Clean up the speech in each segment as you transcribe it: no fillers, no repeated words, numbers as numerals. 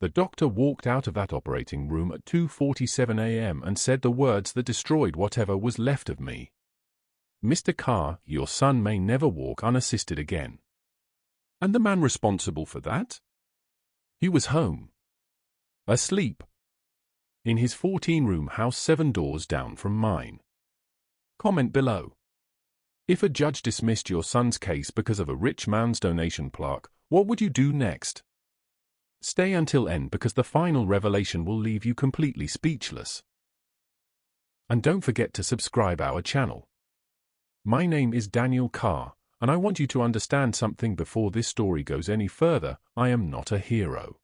The doctor walked out of that operating room at 2:47 a.m. and said the words that destroyed whatever was left of me. "Mr. Carr, your son may never walk unassisted again." And the man responsible for that? He was home. Asleep. In his 14-room house 7 doors down from mine. Comment below. If a judge dismissed your son's case because of a rich man's donation plaque, what would you do next? Stay until end because the final revelation will leave you completely speechless. And don't forget to subscribe our channel. My name is Daniel Carr, and I want you to understand something before this story goes any further. I am not a hero.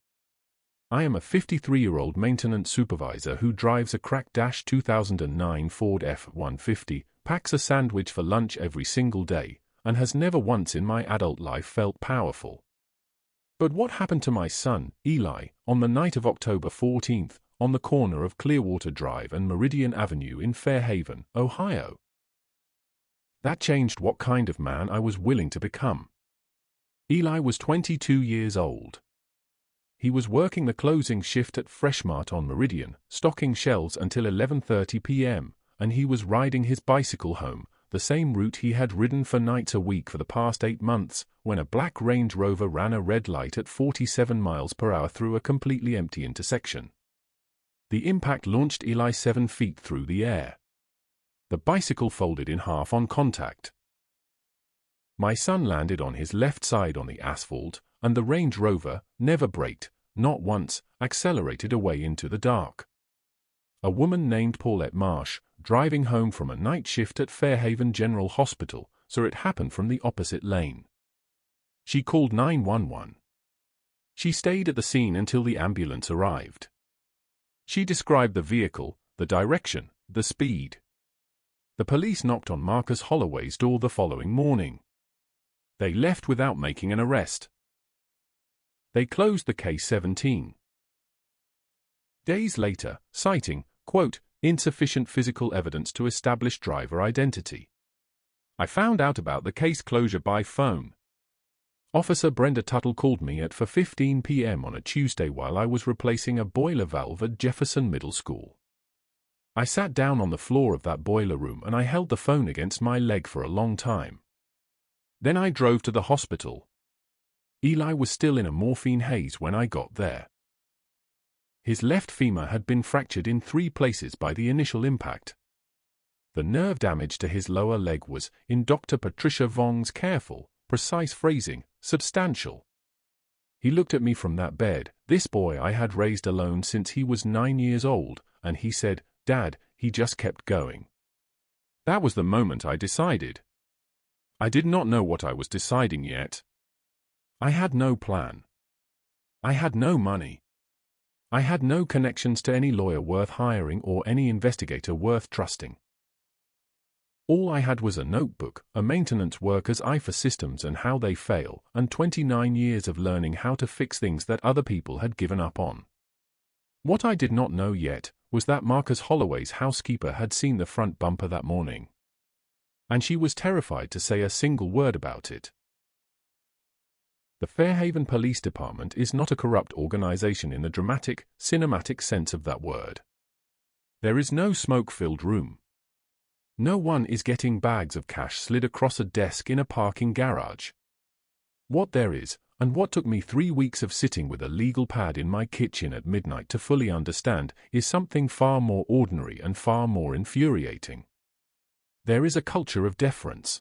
I am a 53-year-old maintenance supervisor who drives a crack-2009 Ford F-150, packs a sandwich for lunch every single day, and has never once in my adult life felt powerful. But what happened to my son, Eli, on the night of October 14th, on the corner of Clearwater Drive and Meridian Avenue in Fairhaven, Ohio? That changed what kind of man I was willing to become. Eli was 22 years old. He was working the closing shift at Freshmart on Meridian, stocking shelves until 11:30 p.m., and he was riding his bicycle home, the same route he had ridden for nights a week for the past 8 months, when a black Range Rover ran a red light at 47 miles per hour through a completely empty intersection. The impact launched Eli 7 feet through the air. The bicycle folded in half on contact. My son landed on his left side on the asphalt, and the Range Rover, never braked, not once, accelerated away into the dark. A woman named Paulette Marsh, driving home from a night shift at Fairhaven General Hospital, saw it happen from the opposite lane. She called 911. She stayed at the scene until the ambulance arrived. She described the vehicle, the direction, the speed. The police knocked on Marcus Holloway's door the following morning. They left without making an arrest. They closed the case 17 days later, citing, quote, insufficient physical evidence to establish driver identity. I found out about the case closure by phone. Officer Brenda Tuttle called me at 4:15 p.m. on a Tuesday while I was replacing a boiler valve at Jefferson Middle School. I sat down on the floor of that boiler room and I held the phone against my leg for a long time. Then I drove to the hospital. Eli was still in a morphine haze when I got there. His left femur had been fractured in 3 places by the initial impact. The nerve damage to his lower leg was, in Dr. Patricia Vong's careful, precise phrasing, substantial. He looked at me from that bed, this boy I had raised alone since he was 9 years old, and he said, "Dad," he just kept going. That was the moment I decided. I did not know what I was deciding yet. I had no plan. I had no money. I had no connections to any lawyer worth hiring or any investigator worth trusting. All I had was a notebook, a maintenance worker's eye for systems and how they fail, and 29 years of learning how to fix things that other people had given up on. What I did not know yet was that Marcus Holloway's housekeeper had seen the front bumper that morning. And she was terrified to say a single word about it. The Fairhaven Police Department is not a corrupt organization in the dramatic, cinematic sense of that word. There is no smoke-filled room. No one is getting bags of cash slid across a desk in a parking garage. What there is, and what took me 3 weeks of sitting with a legal pad in my kitchen at midnight to fully understand, is something far more ordinary and far more infuriating. There is a culture of deference.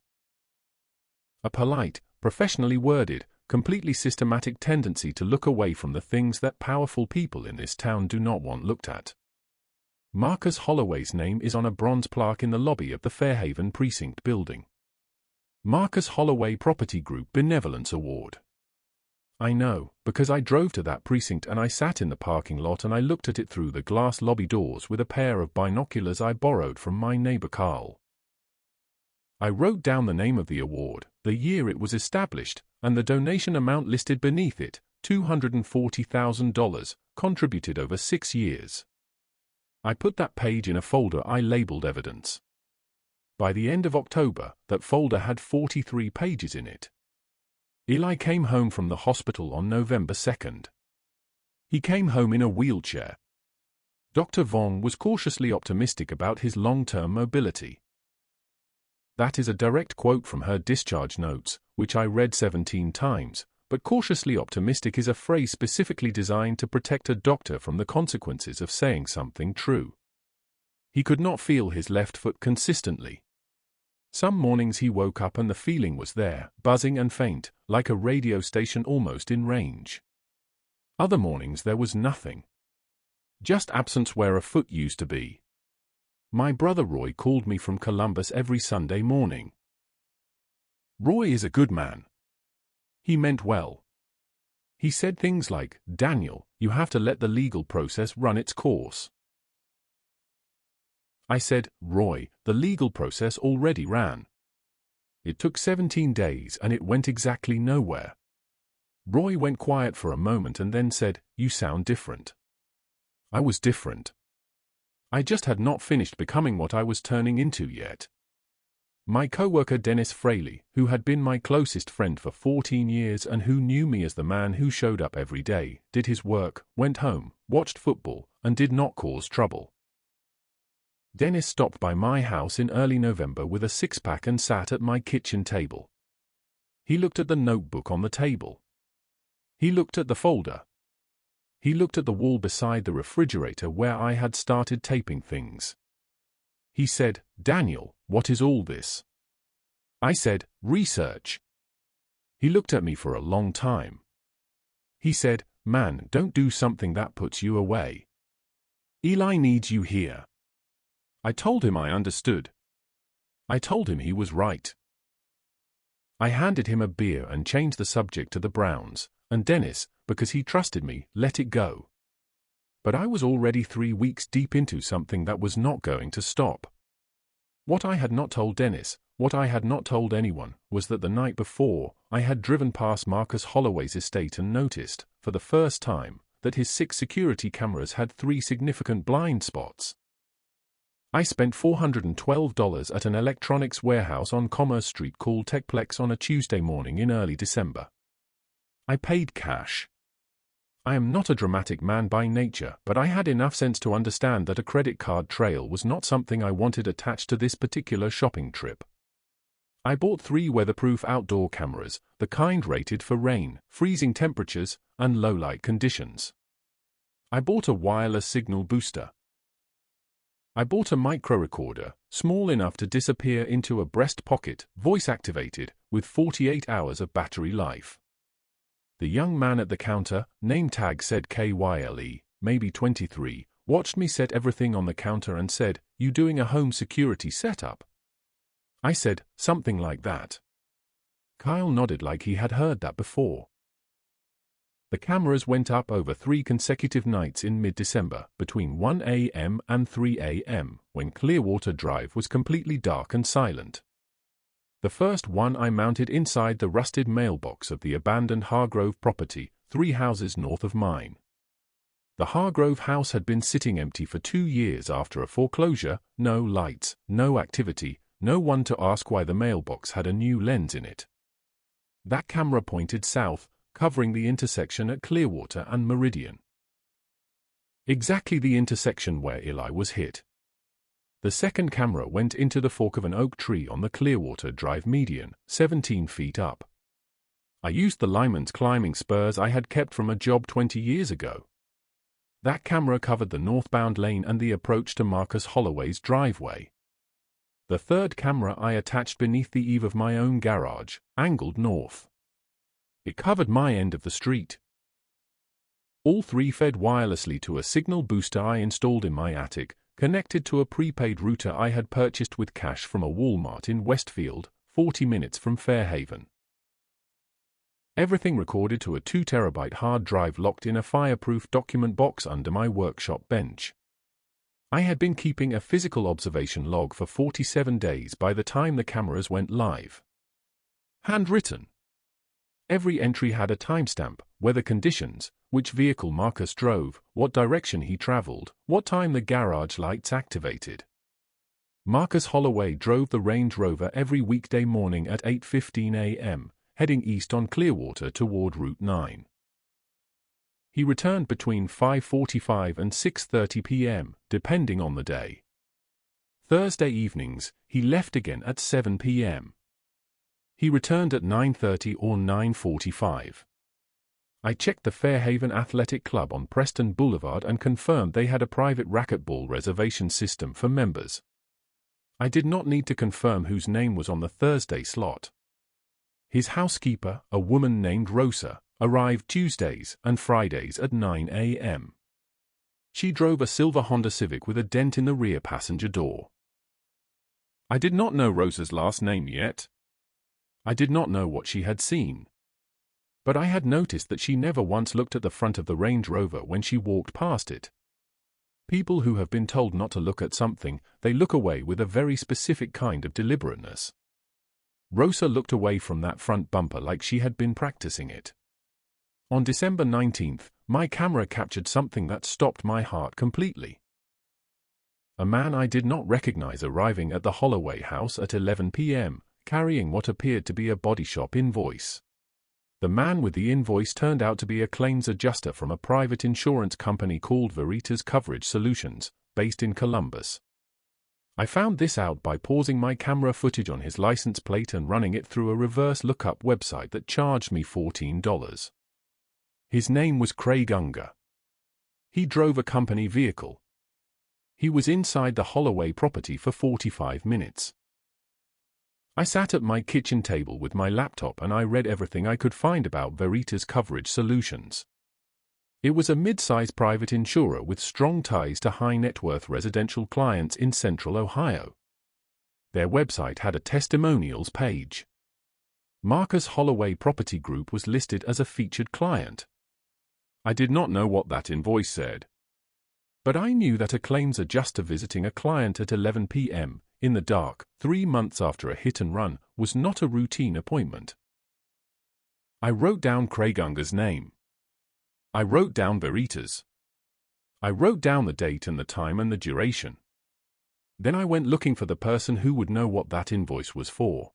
A polite, professionally worded, completely systematic tendency to look away from the things that powerful people in this town do not want looked at. Marcus Holloway's name is on a bronze plaque in the lobby of the Fairhaven Precinct building. Marcus Holloway Property Group Benevolence Award. I know, because I drove to that precinct and I sat in the parking lot and I looked at it through the glass lobby doors with a pair of binoculars I borrowed from my neighbor Carl. I wrote down the name of the award, the year it was established, and the donation amount listed beneath it, $240,000, contributed over 6 years. I put that page in a folder I labeled evidence. By the end of October, that folder had 43 pages in it. Eli came home from the hospital on November 2nd. He came home in a wheelchair. Dr. Vong was cautiously optimistic about his long-term mobility. That is a direct quote from her discharge notes, which I read 17 times, but cautiously optimistic is a phrase specifically designed to protect a doctor from the consequences of saying something true. He could not feel his left foot consistently. Some mornings he woke up and the feeling was there, buzzing and faint, like a radio station almost in range. Other mornings there was nothing. Just absence where a foot used to be. My brother Roy called me from Columbus every Sunday morning. Roy is a good man. He meant well. He said things like, "Daniel, you have to let the legal process run its course." I said, "Roy, the legal process already ran. It took 17 days and it went exactly nowhere." Roy went quiet for a moment and then said, "You sound different." I was different. I just had not finished becoming what I was turning into yet. My co-worker Dennis Fraley, who had been my closest friend for 14 years and who knew me as the man who showed up every day, did his work, went home, watched football, and did not cause trouble. Dennis stopped by my house in early November with a six-pack and sat at my kitchen table. He looked at the notebook on the table. He looked at the folder. He looked at the wall beside the refrigerator where I had started taping things. He said, "Daniel, what is all this?" I said, "Research." He looked at me for a long time. He said, "Man, don't do something that puts you away. Eli needs you here." I told him I understood. I told him he was right. I handed him a beer and changed the subject to the Browns, and Dennis, because he trusted me, let it go. But I was already 3 weeks deep into something that was not going to stop. What I had not told Dennis, what I had not told anyone, was that the night before, I had driven past Marcus Holloway's estate and noticed, for the first time, that his 6 security cameras had 3 significant blind spots. I spent $412 at an electronics warehouse on Commerce Street called Techplex on a Tuesday morning in early December. I paid cash. I am not a dramatic man by nature, but I had enough sense to understand that a credit card trail was not something I wanted attached to this particular shopping trip. I bought 3 weatherproof outdoor cameras, the kind rated for rain, freezing temperatures, and low-light conditions. I bought a wireless signal booster. I bought a micro recorder, small enough to disappear into a breast pocket, voice-activated, with 48 hours of battery life. The young man at the counter, name tag said KYLE, maybe 23, watched me set everything on the counter and said, "You doing a home security setup?" I said, "Something like that." Kyle nodded like he had heard that before. The cameras went up over 3 consecutive nights in mid-December, between 1 a.m. and 3 a.m., when Clearwater Drive was completely dark and silent. The first one I mounted inside the rusted mailbox of the abandoned Hargrove property, 3 houses north of mine. The Hargrove house had been sitting empty for 2 years after a foreclosure, no lights, no activity, no one to ask why the mailbox had a new lens in it. That camera pointed south, covering the intersection at Clearwater and Meridian. Exactly the intersection where Eli was hit. The second camera went into the fork of an oak tree on the Clearwater Drive median, 17 feet up. I used the lineman's climbing spurs I had kept from a job 20 years ago. That camera covered the northbound lane and the approach to Marcus Holloway's driveway. The third camera I attached beneath the eave of my own garage, angled north. It covered my end of the street. All 3 fed wirelessly to a signal booster I installed in my attic, connected to a prepaid router I had purchased with cash from a Walmart in Westfield, 40 minutes from Fairhaven. Everything recorded to a 2 terabyte hard drive locked in a fireproof document box under my workshop bench. I had been keeping a physical observation log for 47 days by the time the cameras went live. Handwritten. Every entry had a timestamp, weather conditions, which vehicle Marcus drove, what direction he traveled, what time the garage lights activated. Marcus Holloway drove the Range Rover every weekday morning at 8:15 a.m., heading east on Clearwater toward Route 9. He returned between 5:45 and 6:30 p.m., depending on the day. Thursday evenings, he left again at 7 p.m. He returned at 9:30 or 9:45. I checked the Fairhaven Athletic Club on Preston Boulevard and confirmed they had a private racquetball reservation system for members. I did not need to confirm whose name was on the Thursday slot. His housekeeper, a woman named Rosa, arrived Tuesdays and Fridays at 9 a.m. She drove a silver Honda Civic with a dent in the rear passenger door. I did not know Rosa's last name yet. I did not know what she had seen. But I had noticed that she never once looked at the front of the Range Rover when she walked past it. People who have been told not to look at something, they look away with a very specific kind of deliberateness. Rosa looked away from that front bumper like she had been practicing it. On December 19th, my camera captured something that stopped my heart completely. A man I did not recognize arriving at the Holloway house at 11 p.m., carrying what appeared to be a body shop invoice. The man with the invoice turned out to be a claims adjuster from a private insurance company called Veritas Coverage Solutions, based in Columbus. I found this out by pausing my camera footage on his license plate and running it through a reverse lookup website that charged me $14. His name was Craig Unger. He drove a company vehicle. He was inside the Holloway property for 45 minutes. I sat at my kitchen table with my laptop and I read everything I could find about Veritas Coverage Solutions. It was a mid-size private insurer with strong ties to high-net-worth residential clients in central Ohio. Their website had a testimonials page. Marcus Holloway Property Group was listed as a featured client. I did not know what that invoice said. But I knew that a claims adjuster visiting a client at 11 p.m., in the dark, 3 months after a hit-and-run, was not a routine appointment. I wrote down Craig Unger's name. I wrote down Veritas. I wrote down the date and the time and the duration. Then I went looking for the person who would know what that invoice was for.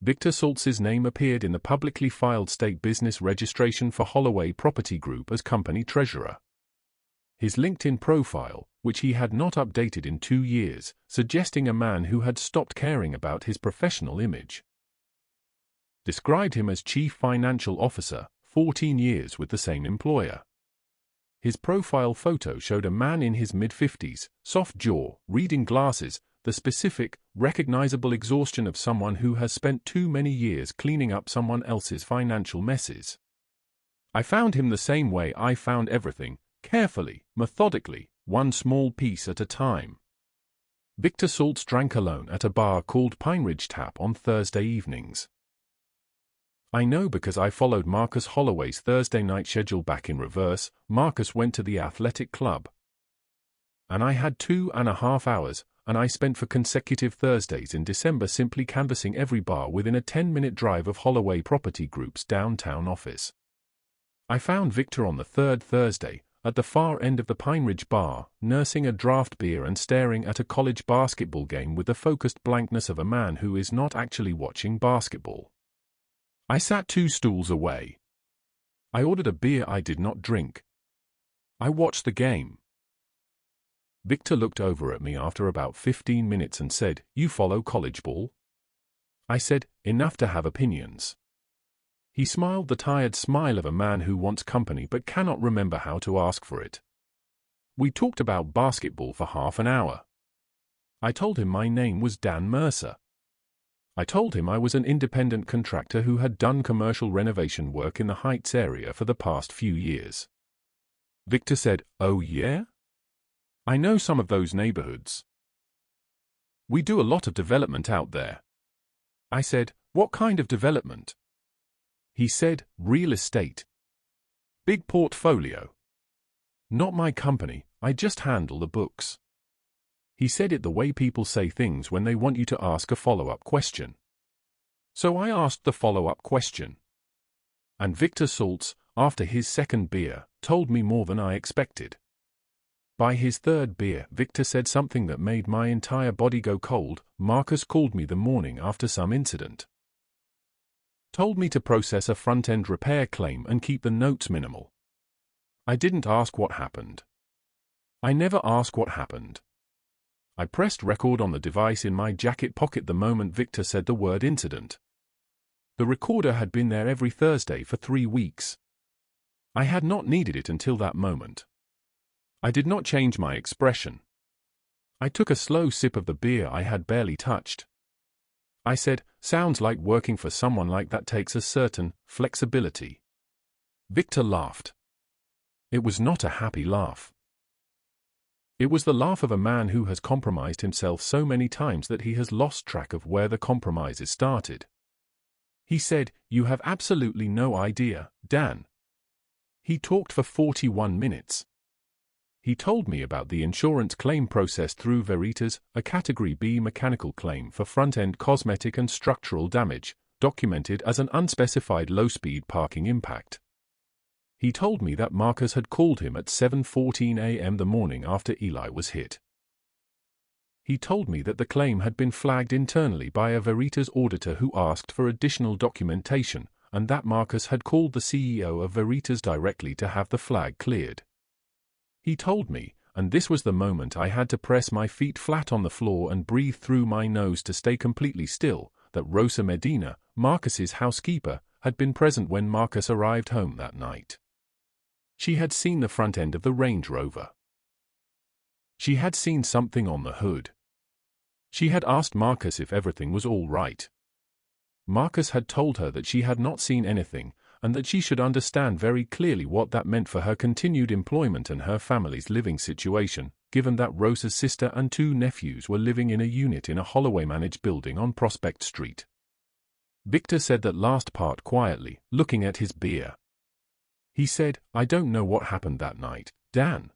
Victor Saltz's name appeared in the publicly filed state business registration for Holloway Property Group as company treasurer. His LinkedIn profile, which he had not updated in 2 years, suggesting a man who had stopped caring about his professional image, described him as Chief Financial Officer, 14 years with the same employer. His profile photo showed a man in his mid-50s, soft jaw, reading glasses, the specific, recognizable exhaustion of someone who has spent too many years cleaning up someone else's financial messes. I found him the same way I found everything, carefully, methodically, one small piece at a time. Victor Saltz drank alone at a bar called Pine Ridge Tap on Thursday evenings. I know because I followed Marcus Holloway's Thursday night schedule back in reverse. Marcus went to the athletic club. And I had 2.5 hours, and I spent for consecutive Thursdays in December simply canvassing every bar within a 10-minute drive of Holloway Property Group's downtown office. I found Victor on the third Thursday, at the far end of the Pine Ridge bar, nursing a draft beer and staring at a college basketball game with the focused blankness of a man who is not actually watching basketball. I sat 2 stools away. I ordered a beer I did not drink. I watched the game. Victor looked over at me after about 15 minutes and said, "You follow college ball?" I said, "Enough to have opinions." He smiled the tired smile of a man who wants company but cannot remember how to ask for it. We talked about basketball for half an hour. I told him my name was Dan Mercer. I told him I was an independent contractor who had done commercial renovation work in the Heights area for the past few years. Victor said, "Oh yeah? I know some of those neighborhoods. We do a lot of development out there." I said, "What kind of development?" He said, "Real estate. Big portfolio." "Not my company, I just handle the books." He said it the way people say things when they want you to ask a follow-up question. So I asked the follow-up question. And Victor Saltz, after his second beer, told me more than I expected. By his third beer, Victor said something that made my entire body go cold. "Marcus called me the morning after some incident. Told me to process a front-end repair claim and keep the notes minimal. I didn't ask what happened. I never ask what happened. I pressed record on the device in my jacket pocket the moment Victor said the word incident. The recorder had been there every Thursday for 3 weeks. I had not needed it until that moment. I did not change my expression. I took a slow sip of the beer I had barely touched. I said, "Sounds like working for someone like that takes a certain flexibility." Victor laughed. It was not a happy laugh. It was the laugh of a man who has compromised himself so many times that he has lost track of where the compromises started. He said, "You have absolutely no idea, Dan." He talked for 41 minutes. He told me about the insurance claim process through Veritas, a Category B mechanical claim for front-end cosmetic and structural damage, documented as an unspecified low-speed parking impact. He told me that Marcus had called him at 7:14 a.m. the morning after Eli was hit. He told me that the claim had been flagged internally by a Veritas auditor who asked for additional documentation, and that Marcus had called the CEO of Veritas directly to have the flag cleared. He told me, and this was the moment I had to press my feet flat on the floor and breathe through my nose to stay completely still, that Rosa Medina, Marcus's housekeeper, had been present when Marcus arrived home that night. She had seen the front end of the Range Rover. She had seen something on the hood. She had asked Marcus if everything was all right. Marcus had told her that she had not seen anything, and that she should understand very clearly what that meant for her continued employment and her family's living situation, given that Rosa's sister and 2 nephews were living in a unit in a Holloway-managed building on Prospect Street. Victor said that last part quietly, looking at his beer. He said, "I don't know what happened that night, Dan.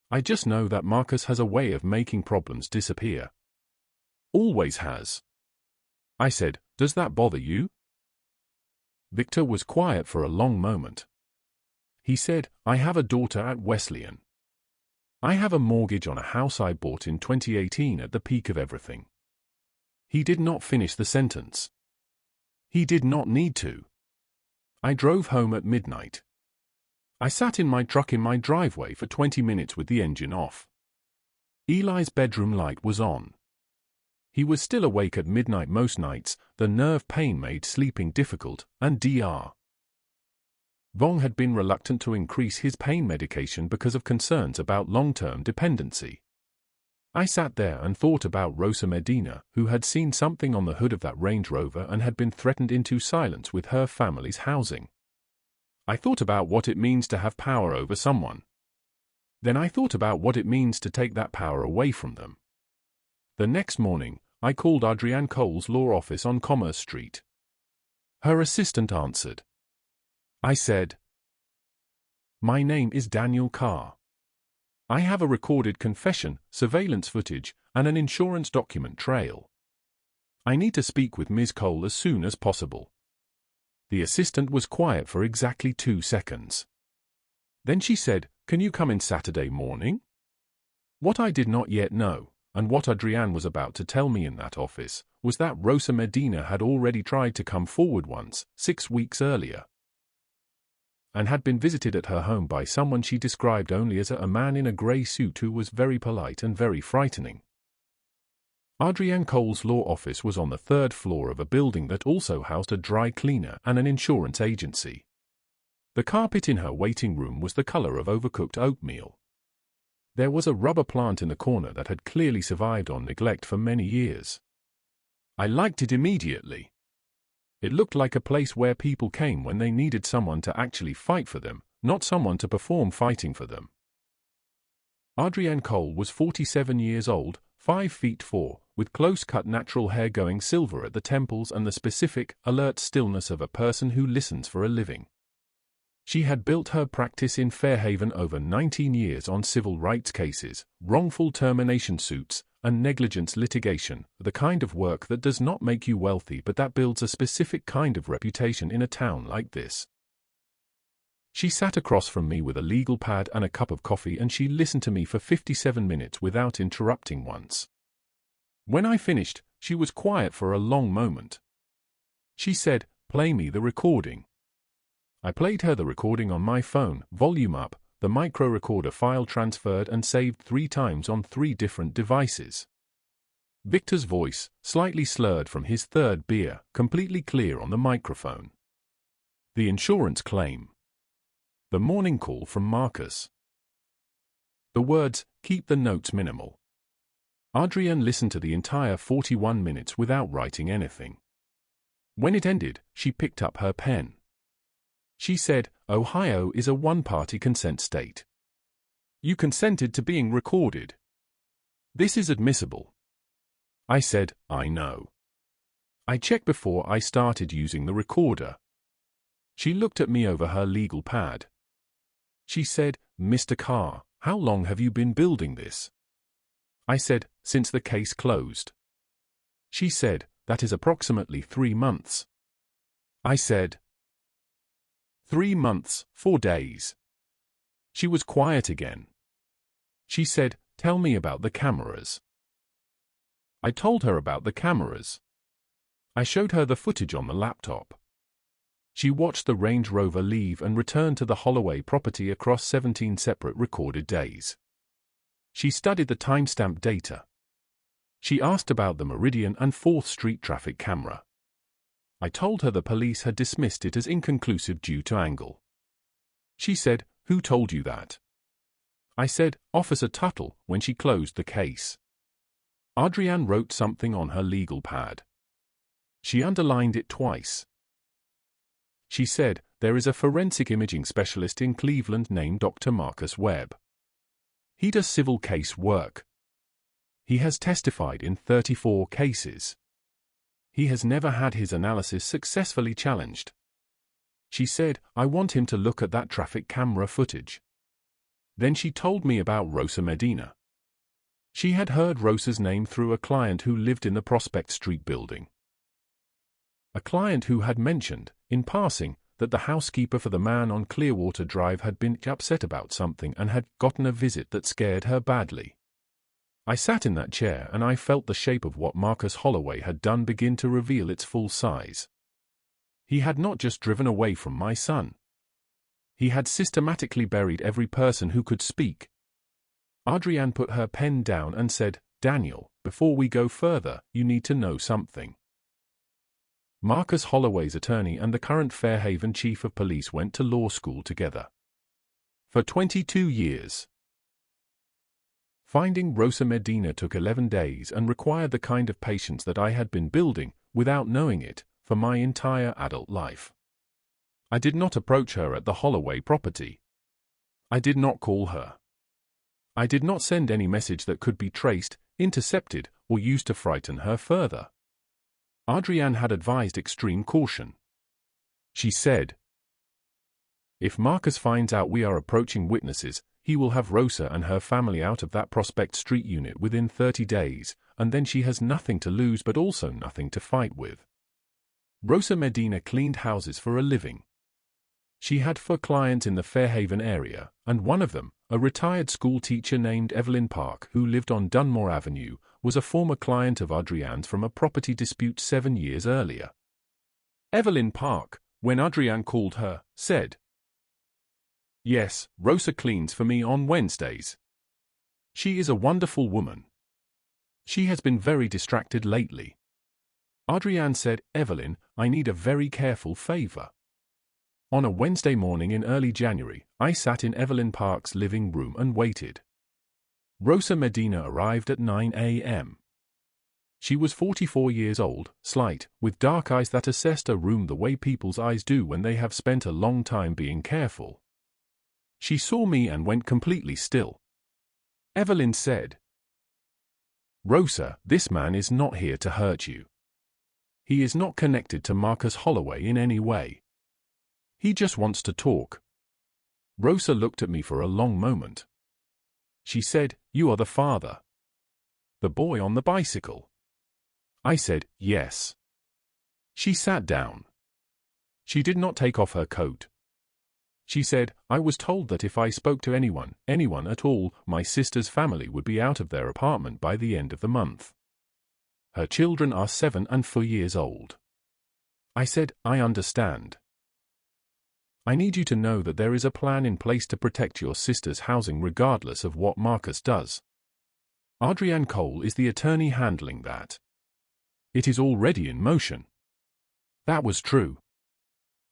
I just know that Marcus has a way of making problems disappear. Always has." I said, "Does that bother you?" Victor was quiet for a long moment. He said, "I have a daughter at Wesleyan. I have a mortgage on a house I bought in 2018 at the peak of everything." He did not finish the sentence. He did not need to. I drove home at midnight. I sat in my truck in my driveway for 20 minutes with the engine off. Eli's bedroom light was on. He was still awake at midnight most nights, the nerve pain made sleeping difficult, and Dr. Vong had been reluctant to increase his pain medication because of concerns about long-term dependency. I sat there and thought about Rosa Medina, who had seen something on the hood of that Range Rover and had been threatened into silence with her family's housing. I thought about what it means to have power over someone. Then I thought about what it means to take that power away from them. The next morning, I called Adrienne Cole's law office on Commerce Street. Her assistant answered. I said, "My name is Daniel Carr. I have a recorded confession, surveillance footage, and an insurance document trail. I need to speak with Ms. Cole as soon as possible." The assistant was quiet for exactly 2 seconds. Then she said, "Can you come in Saturday morning?" What I did not yet know, and what Adrienne was about to tell me in that office, was that Rosa Medina had already tried to come forward once, 6 weeks earlier, and had been visited at her home by someone she described only as a man in a grey suit who was very polite and very frightening. Adrienne Cole's law office was on the 3rd floor of a building that also housed a dry cleaner and an insurance agency. The carpet in her waiting room was the color of overcooked oatmeal. There was a rubber plant in the corner that had clearly survived on neglect for many years. I liked it immediately. It looked like a place where people came when they needed someone to actually fight for them, not someone to perform fighting for them. Adrienne Cole was 47 years old, 5'4", with close-cut natural hair going silver at the temples and the specific, alert stillness of a person who listens for a living. She had built her practice in Fairhaven over 19 years on civil rights cases, wrongful termination suits, and negligence litigation, the kind of work that does not make you wealthy but that builds a specific kind of reputation in a town like this. She sat across from me with a legal pad and a cup of coffee, and she listened to me for 57 minutes without interrupting once. When I finished, she was quiet for a long moment. She said, "Play me the recording." I played her the recording on my phone, volume up, the micro recorder file transferred and saved 3 times on 3 different devices. Victor's voice, slightly slurred from his 3rd beer, completely clear on the microphone. The insurance claim. The morning call from Marcus. The words, "Keep the notes minimal." Adrienne listened to the entire 41 minutes without writing anything. When it ended, she picked up her pen. She said, "Ohio is a one-party consent state. You consented to being recorded. This is admissible." I said, "I know. I checked before I started using the recorder." She looked at me over her legal pad. She said, "Mr. Carr, how long have you been building this?" I said, "Since the case closed." She said, "That is approximately 3 months." I said, 3 months, 4 days. She was quiet again. She said, "Tell me about the cameras." I told her about the cameras. I showed her the footage on the laptop. She watched the Range Rover leave and return to the Holloway property across 17 separate recorded days. She studied the timestamp data. She asked about the Meridian and 4th Street traffic camera. I told her the police had dismissed it as inconclusive due to angle. She said, "Who told you that?" I said, "Officer Tuttle," when she closed the case. Adrienne wrote something on her legal pad. She underlined it twice. She said, "There is a forensic imaging specialist in Cleveland named Dr. Marcus Webb. He does civil case work. He has testified in 34 cases. He has never had his analysis successfully challenged." She said, "I want him to look at that traffic camera footage." Then she told me about Rosa Medina. She had heard Rosa's name through a client who lived in the Prospect Street building. A client who had mentioned, in passing, that the housekeeper for the man on Clearwater Drive had been upset about something and had gotten a visit that scared her badly. I sat in that chair and I felt the shape of what Marcus Holloway had done begin to reveal its full size. He had not just driven away from my son. He had systematically buried every person who could speak. Adrienne put her pen down and said, "Daniel, before we go further, you need to know something." Marcus Holloway's attorney and the current Fairhaven chief of police went to law school together. For 22 years. Finding Rosa Medina took 11 days and required the kind of patience that I had been building, without knowing it, for my entire adult life. I did not approach her at the Holloway property. I did not call her. I did not send any message that could be traced, intercepted, or used to frighten her further. Adrienne had advised extreme caution. She said, "If Marcus finds out we are approaching witnesses, he will have Rosa and her family out of that Prospect Street unit within 30 days, and then she has nothing to lose but also nothing to fight with." Rosa Medina cleaned houses for a living. She had 4 clients in the Fairhaven area, and one of them, a retired school teacher named Evelyn Park who lived on Dunmore Avenue, was a former client of Adrienne's from a property dispute 7 years earlier. Evelyn Park, when Adrienne called her, said, "Yes, Rosa cleans for me on Wednesdays. She is a wonderful woman. She has been very distracted lately." Adrienne said, "Evelyn, I need a very careful favor." On a Wednesday morning in early January, I sat in Evelyn Park's living room and waited. Rosa Medina arrived at 9 a.m. She was 44 years old, slight, with dark eyes that assessed a room the way people's eyes do when they have spent a long time being careful. She saw me and went completely still. Evelyn said, "Rosa, this man is not here to hurt you. He is not connected to Marcus Holloway in any way. He just wants to talk." Rosa looked at me for a long moment. She said, "You are the father. The boy on the bicycle." I said, "Yes." She sat down. She did not take off her coat. She said, "I was told that if I spoke to anyone at all, my sister's family would be out of their apartment by the end of the month. Her children are 7 and 4 years old." I said, "I understand." I need you to know that there is a plan in place to protect your sister's housing regardless of what Marcus does. Adrienne Cole is the attorney handling that. It is already in motion. That was true.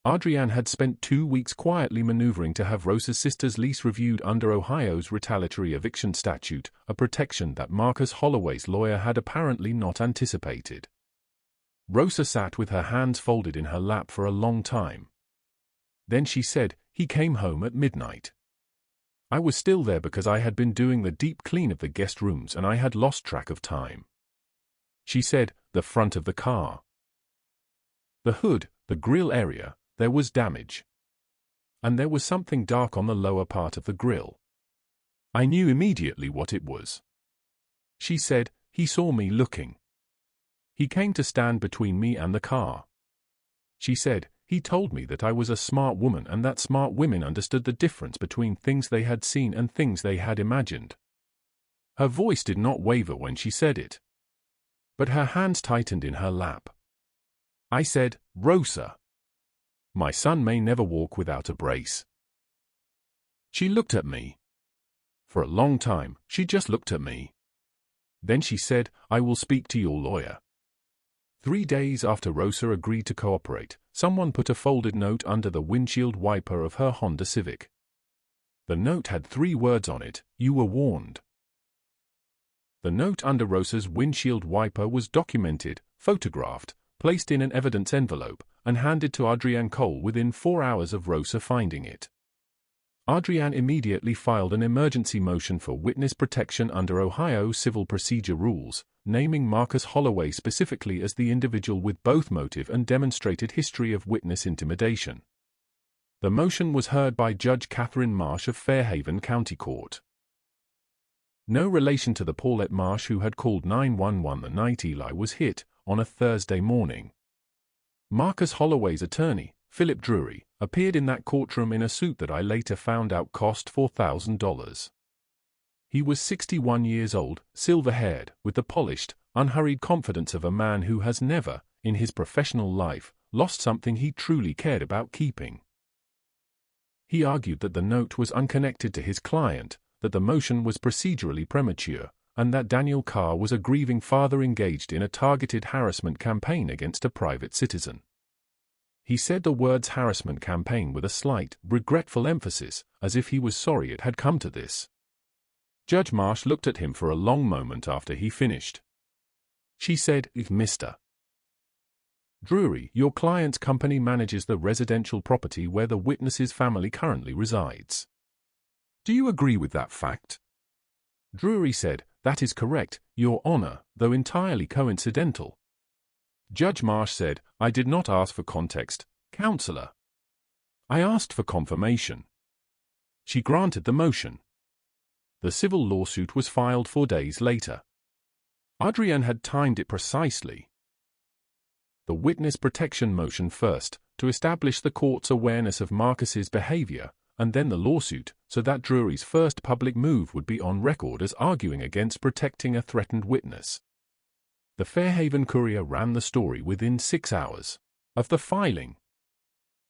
Adrienne had spent 2 weeks quietly maneuvering to have Rosa's sister's lease reviewed under Ohio's retaliatory eviction statute, a protection that Marcus Holloway's lawyer had apparently not anticipated. Rosa sat with her hands folded in her lap for a long time. Then she said, "He came home at midnight. I was still there because I had been doing the deep clean of the guest rooms and I had lost track of time." She said, "The front of the car. The hood, the grille area, there was damage. And there was something dark on the lower part of the grille. I knew immediately what it was." She said, "He saw me looking. He came to stand between me and the car." She said, "He told me that I was a smart woman and that smart women understood the difference between things they had seen and things they had imagined." Her voice did not waver when she said it. But her hands tightened in her lap. I said, "Rosa, my son may never walk without a brace." She looked at me. For a long time, she just looked at me. Then she said, "I will speak to your lawyer." 3 days after Rosa agreed to cooperate, someone put a folded note under the windshield wiper of her Honda Civic. The note had 3 words on it: "You were warned." The note under Rosa's windshield wiper was documented, photographed, placed in an evidence envelope, and handed to Adrienne Cole within 4 hours of Rosa finding it. Adrienne immediately filed an emergency motion for witness protection under Ohio civil procedure rules, naming Marcus Holloway specifically as the individual with both motive and demonstrated history of witness intimidation. The motion was heard by Judge Catherine Marsh of Fairhaven County Court. No relation to the Paulette Marsh who had called 911 the night Eli was hit, on a Thursday morning. Marcus Holloway's attorney, Philip Drury, appeared in that courtroom in a suit that I later found out cost $4,000. He was 61 years old, silver-haired, with the polished, unhurried confidence of a man who has never, in his professional life, lost something he truly cared about keeping. He argued that the note was unconnected to his client, that the motion was procedurally premature, and that Daniel Carr was a grieving father engaged in a targeted harassment campaign against a private citizen. He said the words harassment campaign with a slight, regretful emphasis, as if he was sorry it had come to this. Judge Marsh looked at him for a long moment after he finished. She said, "Mr. Drury, your client's company manages the residential property where the witness's family currently resides. Do you agree with that fact?" Drury said, "That is correct, Your Honor, though entirely coincidental." Judge Marsh said, "I did not ask for context, Counselor. I asked for confirmation." She granted the motion. The civil lawsuit was filed 4 days later. Adrienne had timed it precisely. The witness protection motion first, to establish the court's awareness of Marcus's behavior, and then the lawsuit, so that Drury's first public move would be on record as arguing against protecting a threatened witness. The Fairhaven Courier ran the story within 6 hours of the filing.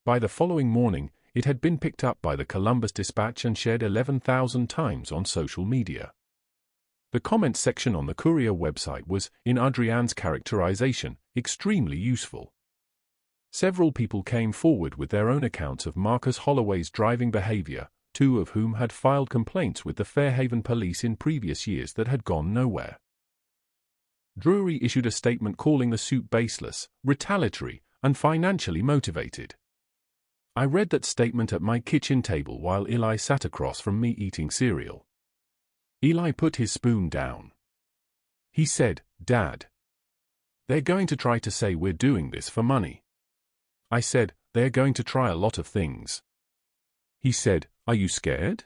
By the following morning, it had been picked up by the Columbus Dispatch and shared 11,000 times on social media. The comments section on the Courier website was, in Adrienne's characterization, extremely useful. Several people came forward with their own accounts of Marcus Holloway's driving behavior, 2 of whom had filed complaints with the Fairhaven police in previous years that had gone nowhere. Drury issued a statement calling the suit baseless, retaliatory, and financially motivated. I read that statement at my kitchen table while Eli sat across from me eating cereal. Eli put his spoon down. He said, "Dad, they're going to try to say we're doing this for money." I said, "They're going to try a lot of things." He said, "Are you scared?"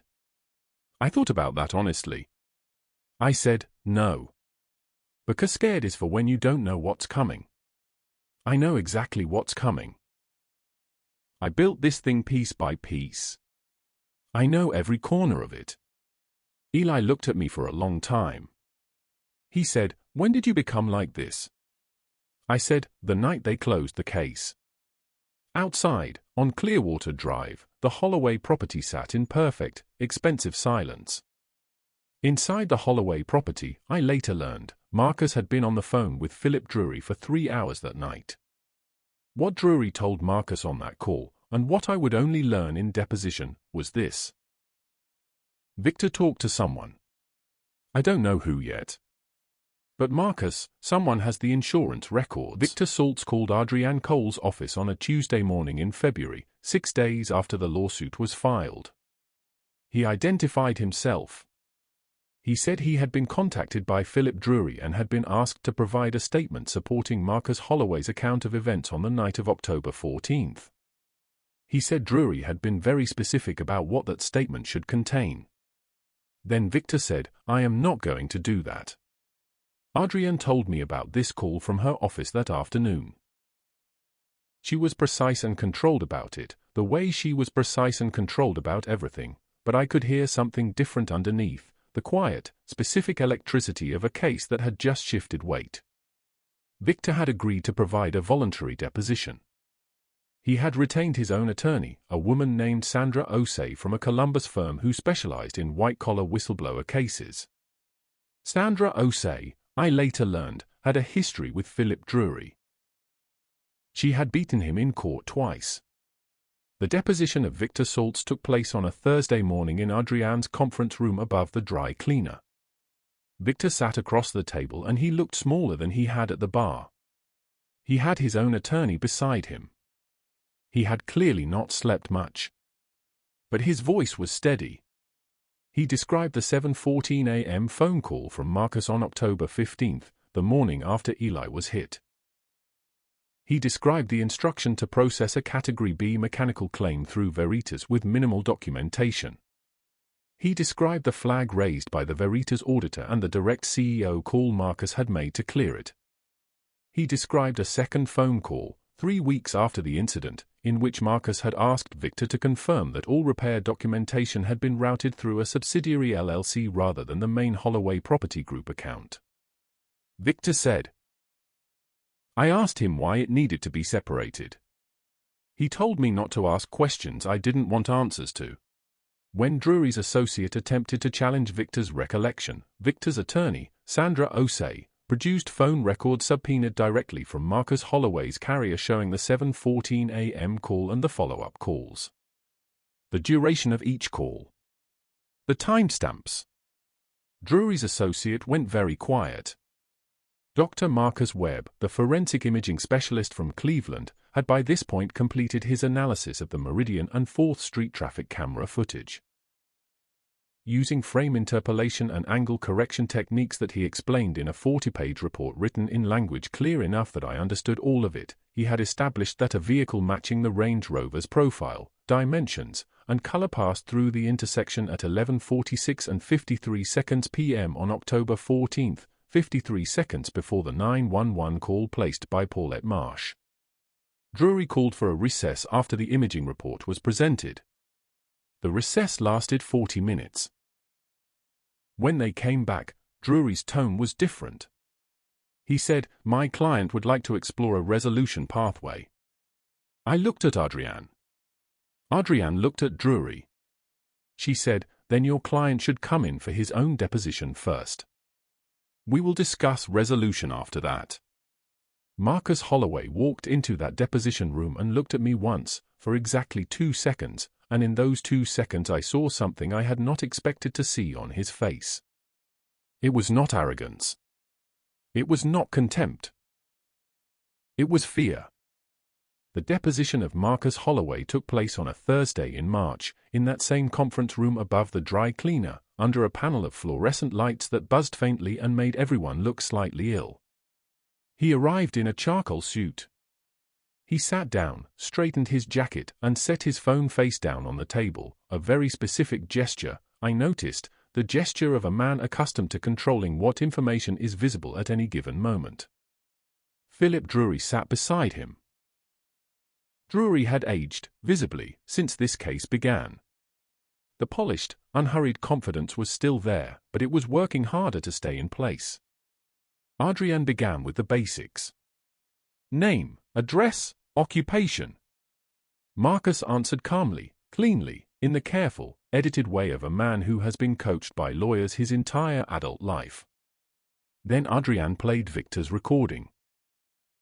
I thought about that honestly. I said, "No. Because scared is for when you don't know what's coming. I know exactly what's coming. I built this thing piece by piece. I know every corner of it." Eli looked at me for a long time. He said, "When did you become like this?" I said, "The night they closed the case." Outside, on Clearwater Drive, the Holloway property sat in perfect, expensive silence. Inside the Holloway property, I later learned, Marcus had been on the phone with Philip Drury for 3 hours that night. What Drury told Marcus on that call, and what I would only learn in deposition, was this. Victor talked to someone. I don't know who yet. But Marcus, someone has the insurance records. Victor Saltz called Adrienne Cole's office on a Tuesday morning in February, 6 days after the lawsuit was filed. He identified himself. He said he had been contacted by Philip Drury and had been asked to provide a statement supporting Marcus Holloway's account of events on the night of October 14th. He said Drury had been very specific about what that statement should contain. Then Victor said, I am not going to do that. Adrienne told me about this call from her office that afternoon. She was precise and controlled about it, the way she was precise and controlled about everything, but I could hear something different underneath, the quiet, specific electricity of a case that had just shifted weight. Victor had agreed to provide a voluntary deposition. He had retained his own attorney, a woman named Sandra Osei from a Columbus firm who specialized in white-collar whistleblower cases. Sandra Osei, I later learned, had a history with Philip Drury. She had beaten him in court twice. The deposition of Victor Saltz took place on a Thursday morning in Adrienne's conference room above the dry cleaner. Victor sat across the table and he looked smaller than he had at the bar. He had his own attorney beside him. He had clearly not slept much. But his voice was steady. He described the 7:14 a.m. phone call from Marcus on October 15th, the morning after Eli was hit. He described the instruction to process a Category B mechanical claim through Veritas with minimal documentation. He described the flag raised by the Veritas auditor and the direct CEO call Marcus had made to clear it. He described a second phone call, 3 weeks after the incident, in which Marcus had asked Victor to confirm that all repair documentation had been routed through a subsidiary LLC rather than the main Holloway Property Group account. Victor said, I asked him why it needed to be separated. He told me not to ask questions I didn't want answers to. When Drury's associate attempted to challenge Victor's recollection, Victor's attorney, Sandra Osei, produced phone records subpoenaed directly from Marcus Holloway's carrier showing the 7:14 a.m. call and the follow-up calls. The duration of each call. The timestamps. Drury's associate went very quiet. Dr. Marcus Webb, the forensic imaging specialist from Cleveland, had by this point completed his analysis of the Meridian and 4th Street traffic camera footage. Using frame interpolation and angle correction techniques that he explained in a 40-page report written in language clear enough that I understood all of it, he had established that a vehicle matching the Range Rover's profile, dimensions, and color passed through the intersection at 11:46 and 53 seconds p.m. on October 14th, 53 seconds before the 911 call placed by Paulette Marsh. Drury called for a recess after the imaging report was presented. The recess lasted 40 minutes. When they came back, Drury's tone was different. He said, my client would like to explore a resolution pathway. I looked at Adrienne. Adrienne looked at Drury. She said, then your client should come in for his own deposition first. We will discuss resolution after that. Marcus Holloway walked into that deposition room and looked at me once, for exactly 2 seconds, and in those 2 seconds I saw something I had not expected to see on his face. It was not arrogance. It was not contempt. It was fear. The deposition of Marcus Holloway took place on a Thursday in March, in that same conference room above the dry cleaner, under a panel of fluorescent lights that buzzed faintly and made everyone look slightly ill. He arrived in a charcoal suit. He sat down, straightened his jacket, and set his phone face down on the table, a very specific gesture, I noticed, the gesture of a man accustomed to controlling what information is visible at any given moment. Philip Drury sat beside him. Drury had aged, visibly, since this case began. The polished, unhurried confidence was still there, but it was working harder to stay in place. Adrienne began with the basics. Name, address, occupation. Marcus answered calmly, cleanly, in the careful, edited way of a man who has been coached by lawyers his entire adult life. Then Adrienne played Victor's recording.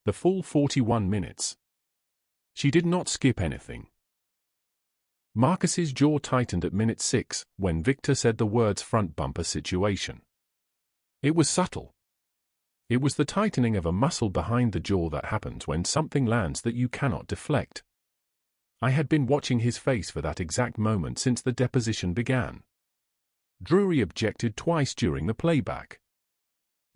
The full 41 minutes. She did not skip anything. Marcus's jaw tightened at minute 6 when Victor said the words front bumper situation. It was subtle. It was the tightening of a muscle behind the jaw that happens when something lands that you cannot deflect. I had been watching his face for that exact moment since the deposition began. Drury objected twice during the playback.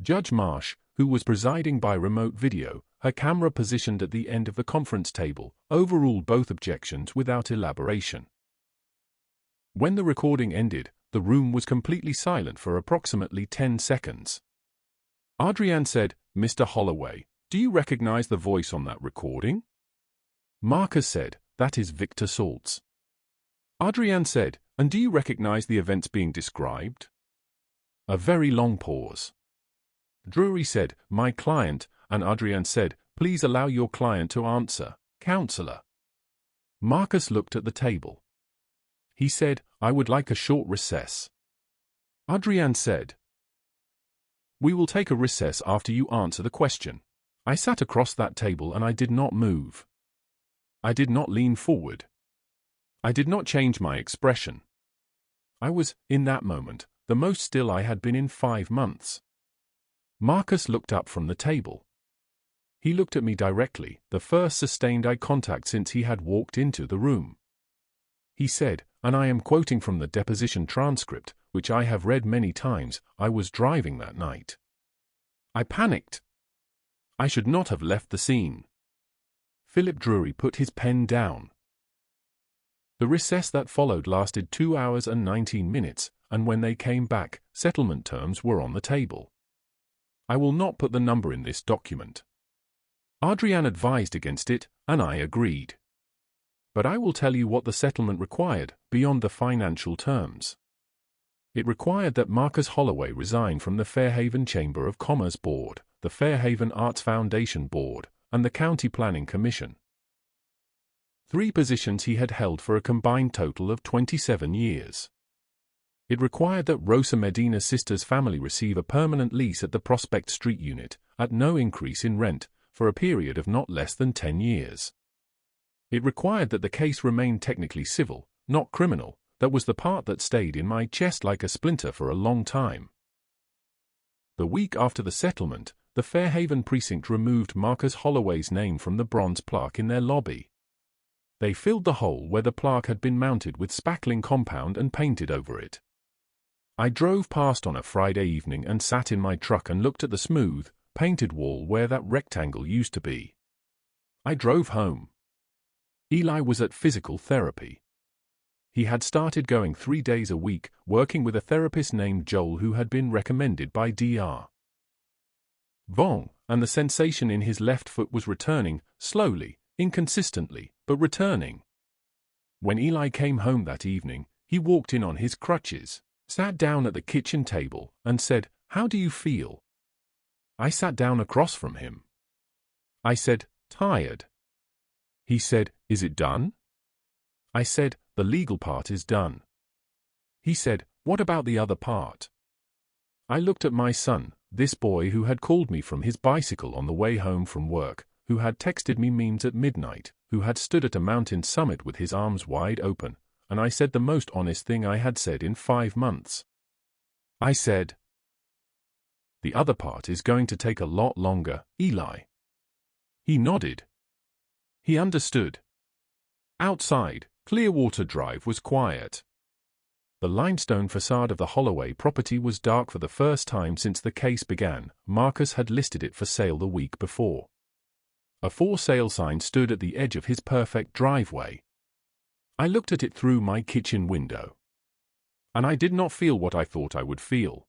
Judge Marsh, who was presiding by remote video, her camera positioned at the end of the conference table, overruled both objections without elaboration. When the recording ended, the room was completely silent for approximately 10 seconds. Adrienne said, "Mr. Holloway, do you recognize the voice on that recording?" Marcus said, "That is Victor Salt's." Adrienne said, "And do you recognize the events being described?" A very long pause. Drury said, "My client," and Adrienne said, "Please allow your client to answer, counselor." Marcus looked at the table. He said, "I would like a short recess." Adrienne said, "We will take a recess after you answer the question." I sat across that table and I did not move. I did not lean forward. I did not change my expression. I was, in that moment, the most still I had been in 5 months. Marcus looked up from the table. He looked at me directly, the first sustained eye contact since he had walked into the room. He said, and I am quoting from the deposition transcript, which I have read many times, "I was driving that night. I panicked. I should not have left the scene." Philip Drury put his pen down. The recess that followed lasted 2 hours and 19 minutes, and when they came back, settlement terms were on the table. I will not put the number in this document. Adrienne advised against it, and I agreed. But I will tell you what the settlement required, beyond the financial terms. It required that Marcus Holloway resign from the Fairhaven Chamber of Commerce Board, the Fairhaven Arts Foundation Board, and the County Planning Commission. 3 positions he had held for a combined total of 27 years. It required that Rosa Medina's sister's family receive a permanent lease at the Prospect Street unit, at no increase in rent, for a period of not less than 10 years. It required that the case remain technically civil, not criminal. That was the part that stayed in my chest like a splinter for a long time. The week after the settlement, the Fairhaven precinct removed Marcus Holloway's name from the bronze plaque in their lobby. They filled the hole where the plaque had been mounted with spackling compound and painted over it. I drove past on a Friday evening and sat in my truck and looked at the smooth, painted wall where that rectangle used to be. I drove home. Eli was at physical therapy. He had started going 3 days a week, working with a therapist named Joel who had been recommended by Dr. Vong, and the sensation in his left foot was returning, slowly, inconsistently, but returning. When Eli came home that evening, he walked in on his crutches, sat down at the kitchen table, and said, "How do you feel?" I sat down across from him. I said, "Tired." He said, "Is it done?" I said, "The legal part is done." He said, "What about the other part?" I looked at my son, this boy who had called me from his bicycle on the way home from work, who had texted me memes at midnight, who had stood at a mountain summit with his arms wide open, and I said the most honest thing I had said in 5 months. I said, "The other part is going to take a lot longer, Eli." He nodded. He understood. Outside, Clearwater Drive was quiet. The limestone facade of the Holloway property was dark for the first time since the case began. Marcus had listed it for sale the week before. A for sale sign stood at the edge of his perfect driveway. I looked at it through my kitchen window. And I did not feel what I thought I would feel.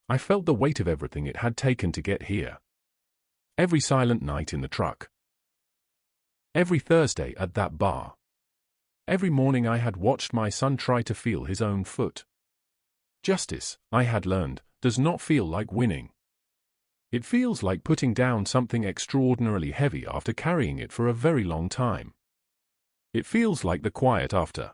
I felt the weight of everything it had taken to get here. Every silent night in the truck. Every Thursday at that bar. Every morning I had watched my son try to feel his own foot. Justice, I had learned, does not feel like winning. It feels like putting down something extraordinarily heavy after carrying it for a very long time. It feels like the quiet after.